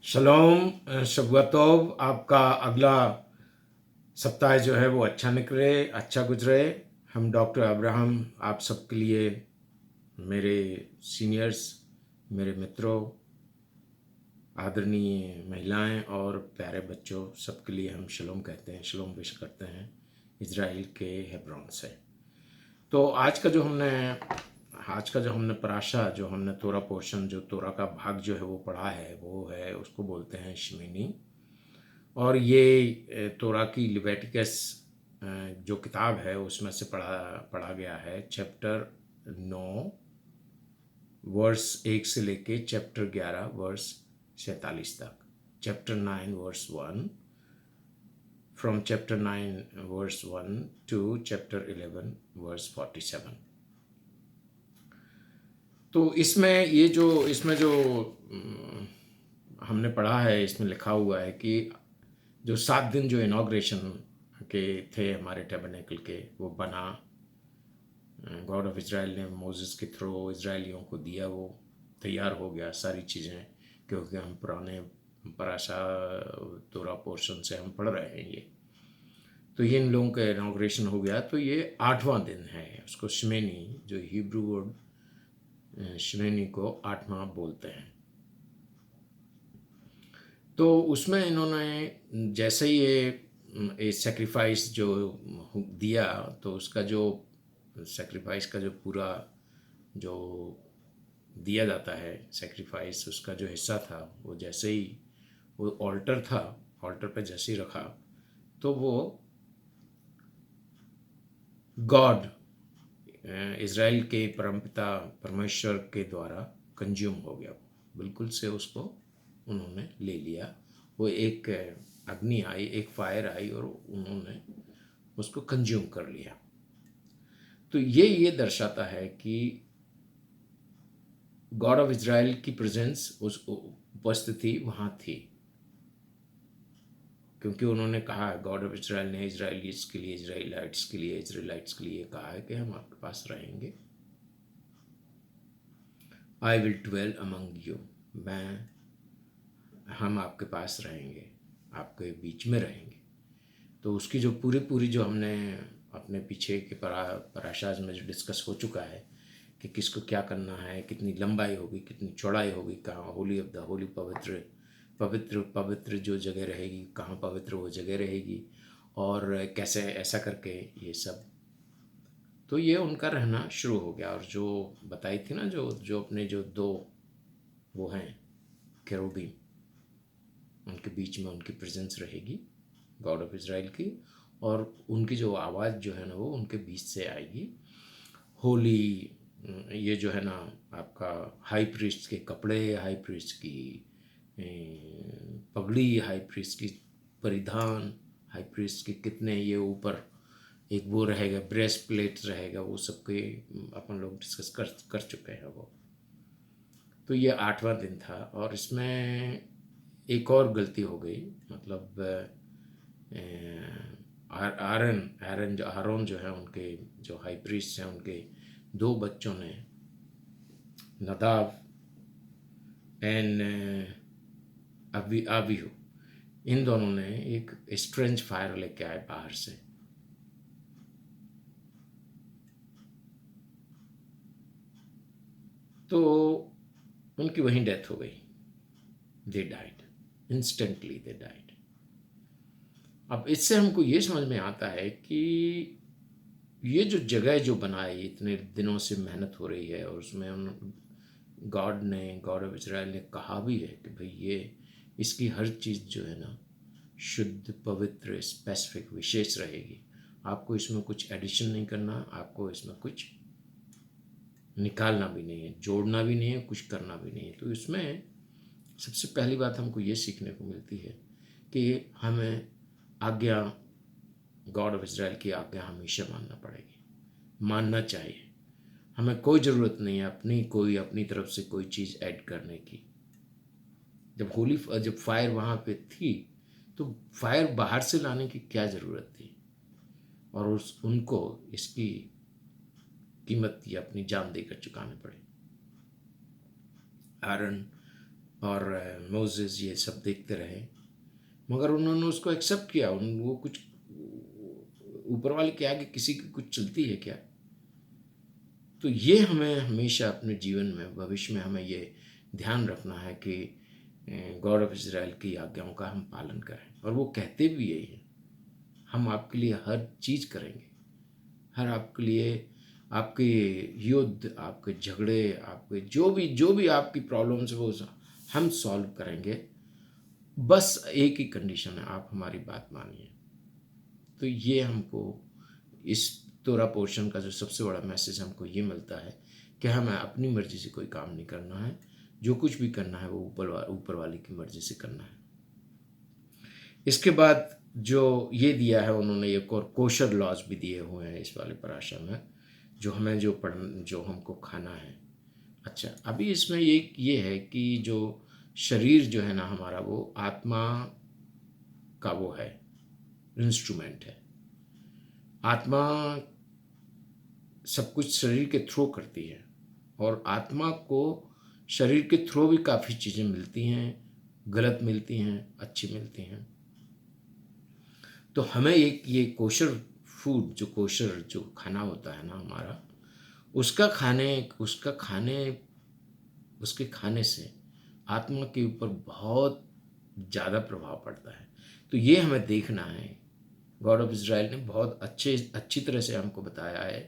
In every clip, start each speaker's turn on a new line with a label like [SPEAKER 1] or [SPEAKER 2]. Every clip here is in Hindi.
[SPEAKER 1] शलोम शब्बतोव। आपका अगला सप्ताह जो है वो अच्छा निकले, अच्छा गुजरे। हम डॉक्टर अब्राहम आप सबके लिए, मेरे सीनियर्स, मेरे मित्रों, आदरणीय महिलाएं और प्यारे बच्चों, सबके लिए हम शलोम कहते हैं, शलोम विश करते हैं इज़राइल के हेब्रोन से। तो आज का जो हमने पराशा, जो हमने तोरा पोर्शन, जो तोरा का भाग जो है वो पढ़ा है, वो है, उसको बोलते हैं शमीनी। और ये तोरा की लिविटिकस जो किताब है उसमें से पढ़ा पढ़ा गया है। चैप्टर 9 वर्स 1 से लेके चैप्टर 11 वर्स 47 तक। Chapter 9 verse 1, from chapter 9 verse 1 to chapter 11 verse 47। तो इसमें जो हमने पढ़ा है, इसमें लिखा हुआ है कि जो 7 दिन जो इनॉग्रेशन के थे हमारे टैबरनेकल के, वो बना, गॉड ऑफ इज़राइल ने मोसेस के थ्रू इज़राइलियों को दिया, वो तैयार हो गया सारी चीज़ें। क्योंकि हम पुराने पराशा तोरा पोर्शन से हम पढ़ रहे हैं ये, तो ये इन लोगों का इनॉग्रेशन हो गया। तो ये 8वां दिन है, उसको शमेनी, जो हिब्रू वर्ड शमेनी को 8वां बोलते हैं। तो उसमें इन्होंने जैसे ही ये सेक्रीफाइस जो दिया, तो उसका जो सेक्रीफाइस का जो पूरा जो दिया जाता है सेक्रीफाइस, उसका जो हिस्सा था, वो जैसे ही वो ऑल्टर था, ऑल्टर पे जैसे ही रखा, तो वो गॉड, इज़राइल के परमपिता परमेश्वर के द्वारा कंज्यूम हो गया। बिल्कुल से उसको उन्होंने ले लिया। वो एक अग्नि आई, एक फायर आई और उन्होंने उसको कंज्यूम कर लिया। तो ये दर्शाता है कि गॉड ऑफ इज़राइल की प्रेजेंस, उस उपस्थिति वहाँ थी। क्योंकि उन्होंने कहा है, गॉड ऑफ इज़राइल ने इज़राइलिट्स के लिए, इज़राइलाइट्स के लिए कहा है कि हम आपके पास रहेंगे। I will dwell among you, हम आपके पास रहेंगे, आपके बीच में रहेंगे। तो उसकी जो पूरी जो हमने अपने पीछे के पराशाज में जो डिस्कस हो चुका है कि किसको क्या करना है, कितनी लंबाई होगी, कितनी चौड़ाई होगी, कहाँ होली ऑफ द होली, पवित्र पवित्र पवित्र जो जगह रहेगी, कहाँ पवित्र वो जगह रहेगी, और कैसे ऐसा करके ये सब। तो ये उनका रहना शुरू हो गया। और जो बताई थी ना, जो जो अपने जो दो वो हैं केरूबीम, उनके बीच में उनकी प्रेजेंस रहेगी, गॉड ऑफ इज़राइल की। और उनकी जो आवाज़ जो है ना, वो उनके बीच से आएगी। होली, ये जो है ना आपका, हाई प्रीस्ट के कपड़े, हाई प्रीस्ट की पगड़ी, हाई प्रीस्ट की परिधान, हाई प्रीस्ट के कितने ये ऊपर एक वो रहेगा, ब्रेस्ट प्लेट रहेगा, वो सबके अपन लोग डिस्कस कर चुके हैं वो। तो ये 8वां दिन था। और इसमें एक और गलती हो गई, मतलब आरोन जो है, उनके जो हाई प्रीस्ट हैं, उनके 2 बच्चों ने, नदाब एंड अबीहू, इन दोनों ने एक स्ट्रेंज फायर लेके आए बाहर से। तो उनकी वहीं डेथ हो गई। They died, instantly they died. अब इससे हमको ये समझ में आता है कि ये जो जगह जो बनाई, इतने दिनों से मेहनत हो रही है, और उसमें उन गॉड ऑफ इज़राइल ने कहा भी है कि भाई ये इसकी हर चीज़ जो है ना शुद्ध, पवित्र, स्पेसिफिक, विशेष रहेगी। आपको इसमें कुछ एडिशन नहीं करना, आपको इसमें कुछ निकालना भी नहीं है, जोड़ना भी नहीं है, कुछ करना भी नहीं है। तो इसमें सबसे पहली बात हमको ये सीखने को मिलती है कि हमें आज्ञा, गॉड ऑफ इज़राइल की आज्ञा हमेशा मानना पड़ेगी, मानना चाहिए। हमें कोई ज़रूरत नहीं है अपनी तरफ से कोई चीज़ ऐड करने की। जब फायर वहाँ पे थी, तो फायर बाहर से लाने की क्या ज़रूरत थी? और उनको इसकी कीमत या अपनी जान देकर चुकाने पड़े। आयरन और मोसेस ये सब देखते रहे, मगर उन्होंने उसको एक्सेप्ट किया। उन वो कुछ ऊपर वाले के आगे किसी की कुछ चलती है क्या? तो ये हमें हमेशा अपने जीवन में, भविष्य में हमें ये ध्यान रखना है कि गॉड ऑफ इज़राइल की आज्ञाओं का हम पालन करें। और वो कहते भी यही हैं, हम आपके लिए हर चीज़ करेंगे, हर आपके लिए, आपके युद्ध, आपके झगड़े, आपके जो भी आपकी प्रॉब्लम्स है वो हम सॉल्व करेंगे। बस एक ही कंडीशन है, आप हमारी बात मानिए। तो ये हमको इस तोरा पोर्शन का जो सबसे बड़ा मैसेज हमको ये मिलता है कि हमें अपनी मर्जी से कोई काम नहीं करना है, जो कुछ भी करना है वो ऊपर वाले की मर्जी से करना है। इसके बाद जो ये दिया है उन्होंने, एक और कोशर लॉज भी दिए हुए हैं इस वाले पराशा में, जो हमें जो हमको खाना है। अच्छा, अभी इसमें ये है कि जो शरीर जो है ना हमारा, वो आत्मा का वो है, इंस्ट्रूमेंट है। आत्मा सब कुछ शरीर के थ्रू करती है, और आत्मा को शरीर के थ्रू भी काफ़ी चीज़ें मिलती हैं, गलत मिलती हैं, अच्छी मिलती हैं। तो हमें एक ये कोशर फूड, जो कोशर जो खाना होता है ना हमारा, उसका उसके खाने से आत्मा के ऊपर बहुत ज़्यादा प्रभाव पड़ता है। तो ये हमें देखना है। गॉड ऑफ इज़राइल ने बहुत अच्छी तरह से हमको बताया है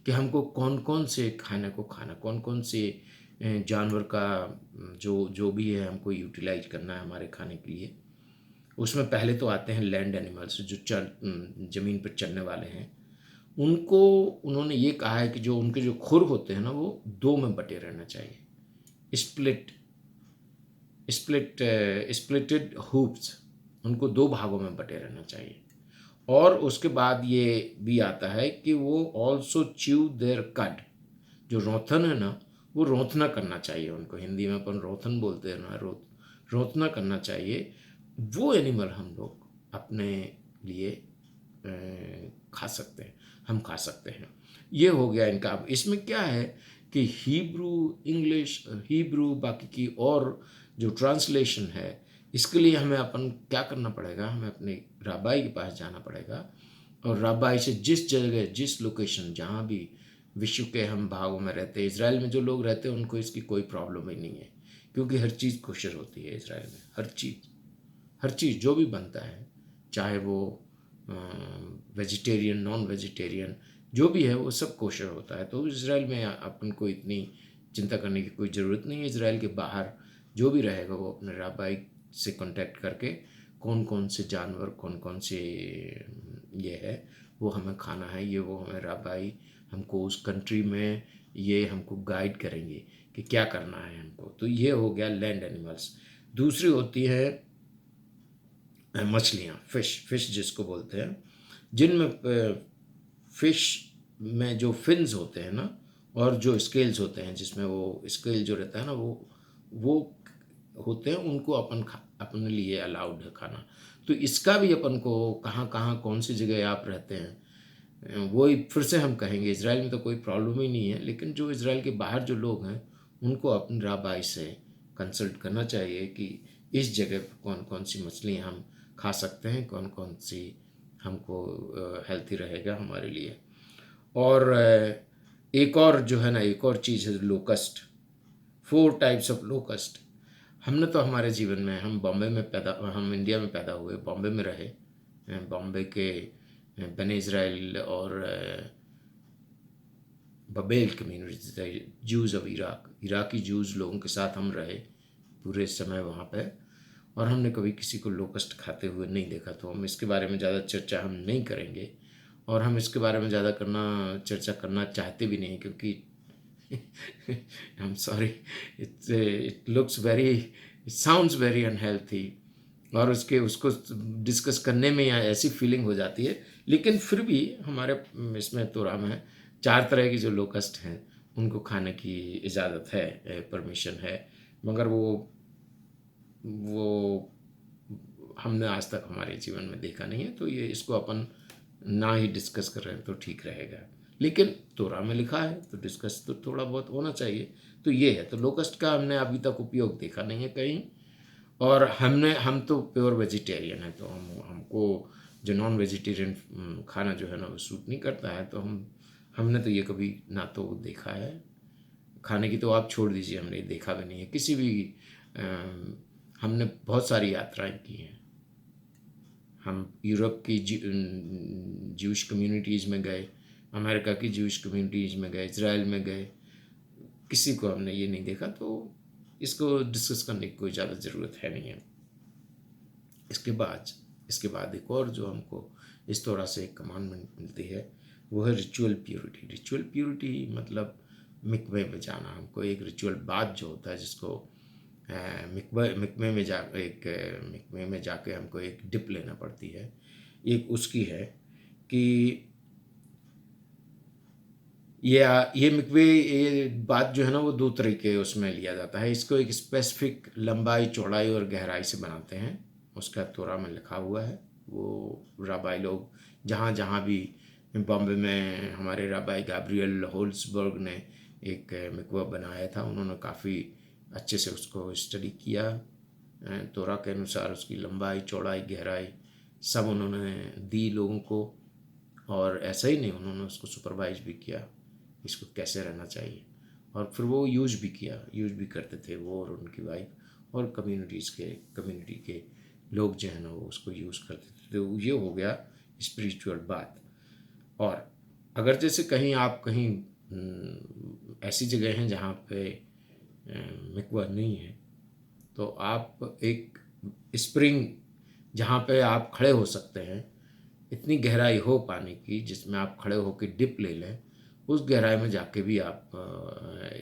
[SPEAKER 1] कि हमको कौन कौन से खाने को खाना, कौन कौन से जानवर का जो जो भी है हमको यूटिलाइज करना है हमारे खाने के लिए। उसमें पहले तो आते हैं लैंड एनिमल्स, जो ज़मीन पर चलने वाले हैं। उनको उन्होंने ये कहा है कि जो उनके जो खुर होते हैं ना, वो दो में बटे रहना चाहिए, स्प्लिट स्प्लिटेड हूप्स, उनको दो भागों में बटे रहना चाहिए। और उसके बाद ये भी आता है कि वो ऑल्सो च्यू देयर कड, जो रोथन है ना, वो रोथना करना चाहिए उनको। हिंदी में अपन रोथन बोलते हैं ना, रोथना करना चाहिए। वो एनिमल हम लोग अपने लिए खा सकते हैं, हम खा सकते हैं। ये हो गया इनका। अब इसमें क्या है कि हिब्रू, इंग्लिश, हिब्रू, बाकी की और जो ट्रांसलेशन है, इसके लिए हमें अपन क्या करना पड़ेगा, हमें अपने राबाई के पास जाना पड़ेगा। और राबाई से जिस जगह, जिस लोकेशन, जहाँ भी विश्व के हम भागों में रहते हैं, इज़राइल में जो लोग रहते हैं उनको इसकी कोई प्रॉब्लम ही नहीं है, क्योंकि हर चीज़ कोशर होती है इज़राइल में। हर चीज़ जो भी बनता है, चाहे वो वेजिटेरियन, नॉन वेजिटेरियन, जो भी है वो सब कोशर होता है। तो इज़राइल में अपन को इतनी चिंता करने की कोई ज़रूरत नहीं है। इज़राइल के बाहर जो भी रहेगा वो अपने राबाई से कांटेक्ट करके कौन कौन से जानवर, कौन कौन से ये है वो हमें खाना है, ये वो हमें राबाई हमको उस कंट्री में ये हमको गाइड करेंगे कि क्या करना है हमको। तो ये हो गया लैंड एनिमल्स। दूसरी होती है मछलियाँ, फिश जिसको बोलते हैं, जिनमें फिश में जो फिन्स होते हैं ना, और जो स्केल्स होते हैं, जिसमें वो स्केल जो रहता है ना, वो होते हैं, उनको अपने लिए अलाउड है खाना। तो इसका भी अपन को कहाँ कहाँ कौन सी जगह आप रहते हैं, वो फिर से हम कहेंगे, इज़राइल में तो कोई प्रॉब्लम ही नहीं है, लेकिन जो इज़राइल के बाहर जो लोग हैं उनको अपने राबाई से कंसल्ट करना चाहिए कि इस जगह पर कौन कौन सी मछलियाँ हम खा सकते हैं, कौन कौन सी हमको हेल्थी रहेगा हमारे लिए। और एक और जो है ना, एक और चीज़ है लोकस्ट, 4 टाइप्स ऑफ लोकस्ट। हमने तो हमारे जीवन में, हम इंडिया में पैदा हुए, बॉम्बे में रहे, बॉम्बे के बने इज़राइल और Babel community, Jews of Iraqi Jews लोगों के साथ हम रहे पूरे समय वहाँ पे, और हमने कभी किसी को लोकस्ट खाते हुए नहीं देखा। तो हम इसके बारे में ज़्यादा चर्चा हम नहीं करेंगे, और हम इसके बारे में ज़्यादा चर्चा करना चाहते भी नहीं, क्योंकि I am sorry, it sounds very unhealthy, और उसको डिस्कस करने में या ऐसी फीलिंग हो जाती है। लेकिन फिर भी हमारे इसमें तोरा में 4 तरह की जो लोकस्ट हैं उनको खाने की इजाज़त है, परमिशन है, मगर वो हमने आज तक हमारे जीवन में देखा नहीं है। तो ये इसको अपन ना ही डिस्कस कर रहे हैं तो ठीक रहेगा। लेकिन तोरा में लिखा है तो डिस्कस तो थोड़ा बहुत होना चाहिए। तो ये है, तो लोकस्ट का हमने अभी तक उपयोग देखा नहीं है कहीं। और हम तो प्योर वेजिटेरियन है, तो हमको जो नॉन वेजिटेरियन खाना जो है ना वो सूट नहीं करता है, तो हमने तो ये कभी ना तो देखा है। खाने की तो आप छोड़ दीजिए, हमने देखा भी नहीं है किसी भी। हमने बहुत सारी यात्राएं की हैं। हम यूरोप की ज्यूश कम्युनिटीज़ में गए, अमेरिका की ज्यूश कम्युनिटीज़ में गए, इज़राइल में गए, किसी को हमने ये नहीं देखा। तो इसको डिस्कस करने की कोई ज़्यादा ज़रूरत है नहीं है। इसके बाद एक और जो हमको इस तरह से एक कमांडमेंट मिलती है वो है रिचुअल प्योरिटी। रिचुअल प्योरिटी मतलब मिकवे में जाना। हमको एक रिचुअल बात जो होता है जिसको मिकवे में जाके हमको एक डिप लेना पड़ती है। एक उसकी है कि ये मिकवे ये बात जो है ना वो दो तरीके उसमें लिया जाता है। इसको एक स्पेसिफिक लंबाई, चौड़ाई और गहराई से बनाते हैं। उसका तोरा में लिखा हुआ है। वो राबाई लोग जहाँ जहाँ भी, बॉम्बे में हमारे राबाई गैब्रियल होल्सबर्ग ने एक मिकवा बनाया था, उन्होंने काफ़ी अच्छे से उसको स्टडी किया। तोरा के अनुसार उसकी लंबाई, चौड़ाई, गहराई सब उन्होंने दी लोगों को। और ऐसा ही नहीं, उन्होंने उसको सुपरवाइज भी किया इसको कैसे रहना चाहिए। और फिर वो यूज भी करते थे, वो और उनकी वाइफ और कम्युनिटी के लोग जो है ना वो उसको यूज़ करते थे। तो ये हो गया स्पिरिचुअल बात। और अगर जैसे कहीं ऐसी जगह हैं जहाँ पे मिकवा नहीं है, तो आप एक स्प्रिंग जहाँ पे आप खड़े हो सकते हैं, इतनी गहराई हो पानी की जिसमें आप खड़े होकर डिप ले लें, उस गहराई में जाके भी आप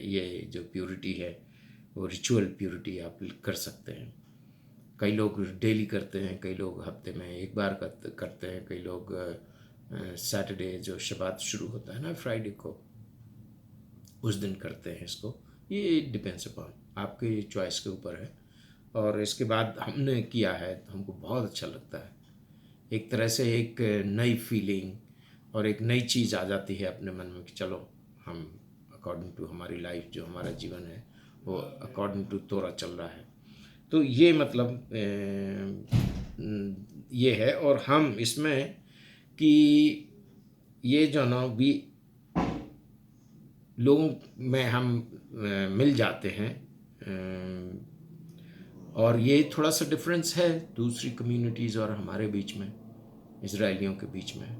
[SPEAKER 1] ये जो प्योरिटी है वो रिचुअल प्योरिटी आप कर सकते हैं। कई लोग डेली करते हैं, कई लोग हफ्ते में एक बार करते हैं, कई लोग सैटरडे जो शबात शुरू होता है ना फ्राइडे को, उस दिन करते हैं इसको। ये डिपेंड्स अपॉन आपके चॉइस के ऊपर है। और इसके बाद हमने किया है तो हमको बहुत अच्छा लगता है। एक तरह से एक नई फीलिंग और एक नई चीज़ आ जाती है अपने मन में कि चलो हम अकॉर्डिंग टू हमारी लाइफ, जो हमारा जीवन है वो अकॉर्डिंग टू तोरा चल रहा है। तो ये मतलब ये है। और हम इसमें कि ये जो ना भी लोगों में हम मिल जाते हैं। और ये थोड़ा सा डिफरेंस है दूसरी कम्युनिटीज़ और हमारे बीच में, इजराइलियों के बीच में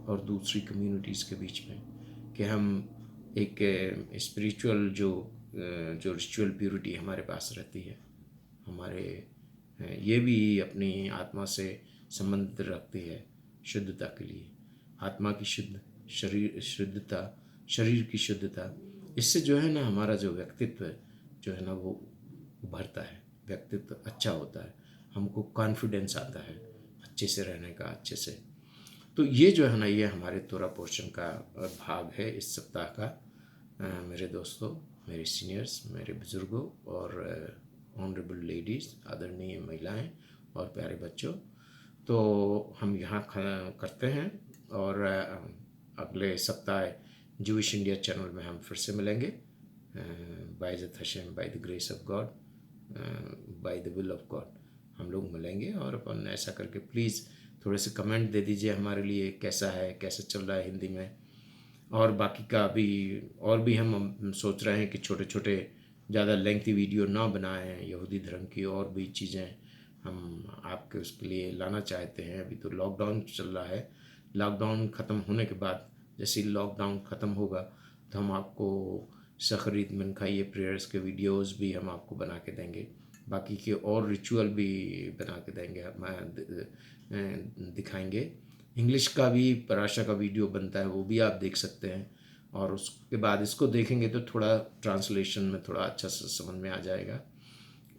[SPEAKER 1] और दूसरी कम्युनिटीज़ के बीच में, कि हम एक स्पिरिचुअल जो रिचुअल प्योरिटी हमारे पास रहती है, हमारे ये भी अपनी आत्मा से संबंध रखती है शुद्धता के लिए। आत्मा की शुद्धता, शरीर की शुद्धता, इससे जो है ना हमारा जो व्यक्तित्व जो है ना वो उभरता है, व्यक्तित्व अच्छा होता है, हमको कॉन्फिडेंस आता है अच्छे से रहने का, अच्छे से। तो ये जो है ना ये हमारे तोरा पोर्शन का भाग है इस सप्ताह का। मेरे दोस्तों, मेरे सीनियर्स, मेरे बुज़ुर्गों और ऑनरेबल लेडीज़, आदरणीय महिलाएं और प्यारे बच्चों, तो हम यहाँ करते हैं। और अगले सप्ताह जूइश इंडिया चैनल में हम फिर से मिलेंगे। बाय इज़्ज़त हशम, by the grace of God, by the will of God हम लोग मिलेंगे। और अपन ऐसा करके प्लीज़ थोड़े से कमेंट दे दीजिए हमारे लिए, कैसा है, कैसे चल रहा है हिंदी में। और बाकी का भी हम सोच रहे हैं कि छोटे छोटे ज़्यादा लेंथी वीडियो ना बनाएं, यहूदी धर्म की और भी चीज़ें हम आपके उसके लिए लाना चाहते हैं। अभी तो लॉकडाउन चल रहा है, लॉकडाउन ख़त्म होने के बाद, जैसे ही लॉकडाउन ख़त्म होगा तो हम आपको सखरीद मन खाइए प्रेयर्स के वीडियोस भी हम आपको बना के देंगे, बाकी के और रिचुअल भी बना के देंगे, दिखाएंगे। इंग्लिश का भी पराशा का वीडियो बनता है, वो भी आप देख सकते हैं। और उसके बाद इसको देखेंगे तो थोड़ा ट्रांसलेशन में थोड़ा अच्छा से समझ में आ जाएगा।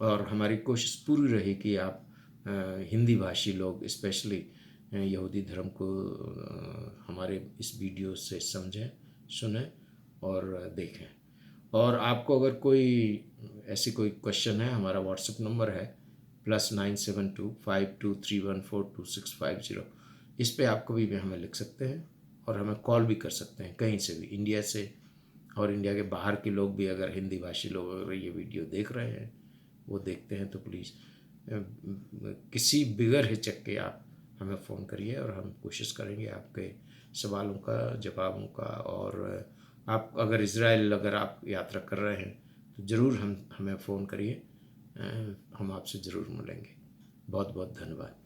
[SPEAKER 1] और हमारी कोशिश पूरी रही कि आप हिंदी भाषी लोग स्पेशली यहूदी धर्म को हमारे इस वीडियो से समझें, सुनें और देखें। और आपको अगर कोई ऐसी कोई क्वेश्चन है, हमारा व्हाट्सएप नंबर है +9725231422650। इस पे आप कभी भी हमें लिख सकते हैं और हमें कॉल भी कर सकते हैं कहीं से भी, इंडिया से, और इंडिया के बाहर के लोग भी अगर हिंदी भाषी लोग अगर ये वीडियो देख रहे हैं, वो देखते हैं, तो प्लीज़ किसी बिगर हिचक के आप हमें फ़ोन करिए और हम कोशिश करेंगे आपके सवालों का, जवाबों का। और आप अगर इज़राइल अगर आप यात्रा कर रहे हैं तो ज़रूर हमें फ़ोन करिए, हम आपसे ज़रूर मिलेंगे। बहुत बहुत धन्यवाद।